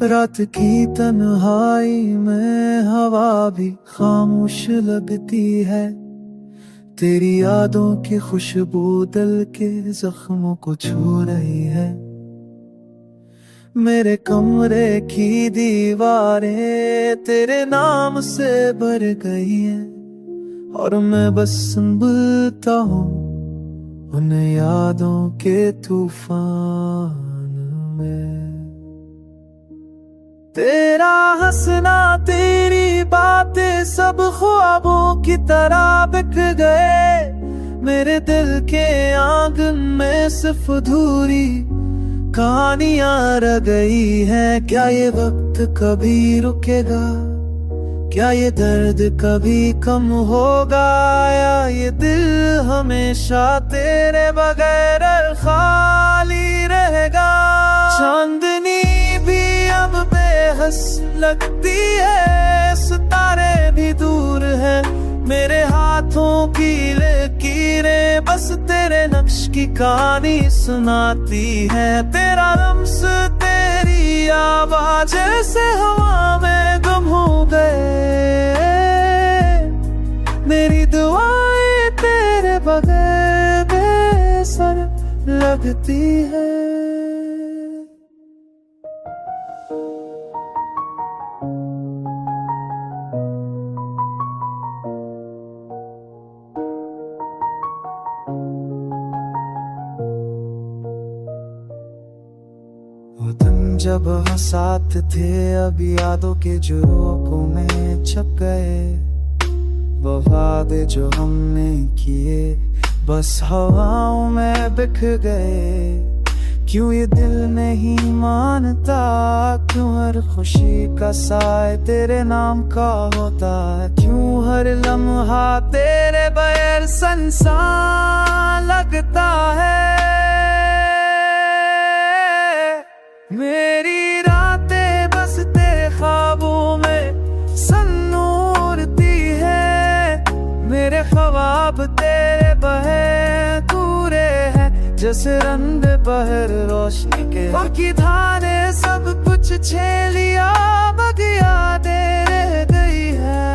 रात की तन्हाई में हवा भी खामोश लगती है। तेरी यादों की खुशबू दिल के जख्मों को छू रही है। मेरे कमरे की दीवारें तेरे नाम से भर गई हैं और मैं बस संभलता हूँ उन यादों के तूफान में। तेरा हंसना तेरी बातें सब ख्वाबों की तरह बिक गए। मेरे दिल के आंगन में सिर्फ अधूरी कहानियां रह गई हैं। क्या ये वक्त कभी रुकेगा? क्या ये दर्द कभी कम होगा? या ये दिल हमेशा तेरे बगैर खाली रहेगा? चांदनी भी अब बेहस लगती है, सितारे भी दूर हैं। मेरे हाथों की लकीरें बस तेरे नक्श की कहानी सुनाती है। तेरा लम्स तेरी आवाज से हवा में गुम हो गए। मेरी दुआएं तेरे बगैर बेसर लगती है। वो दिन जब हम साथ थे अब यादों के झरोखों में छप गए। वो वादे जो हमने किए बस हवाओं में बिख गए। क्यों ये दिल नहीं मानता? क्यों हर खुशी का साए तेरे नाम का होता है? क्यों हर लम्हा तेरे बगैर संसान लगता है? मेरी रातें बस तेरे ख्वाबों में सन्नूरती है। मेरे ख्वाब तेरे बहे दूरे हैं जैसे रंग बहर रोशनी के। बाकी धारे सब कुछ छे लिया बाकी यादें रह गई है।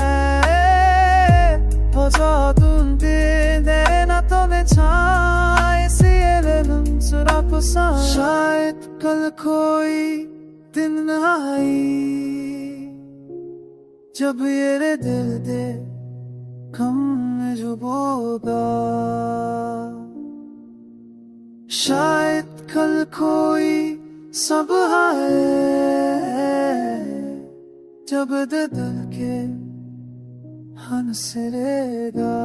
हो जा तुम देना तो मैं छाए सी सुरा पसंद। शायद कल कोई दिन आई जब ये दिल दे कम में डूबोगा। शायद कल कोई सब आए जब दिल के हंसरेगा।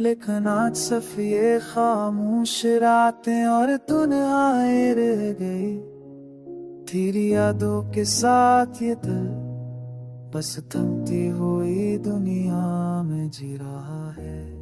लेकिन आज सिर्फ ये खामोश रातें और दुनियाएं रह गई। तेरी यादों के साथ ये दिल बस थमती हुई दुनिया में जी रहा है।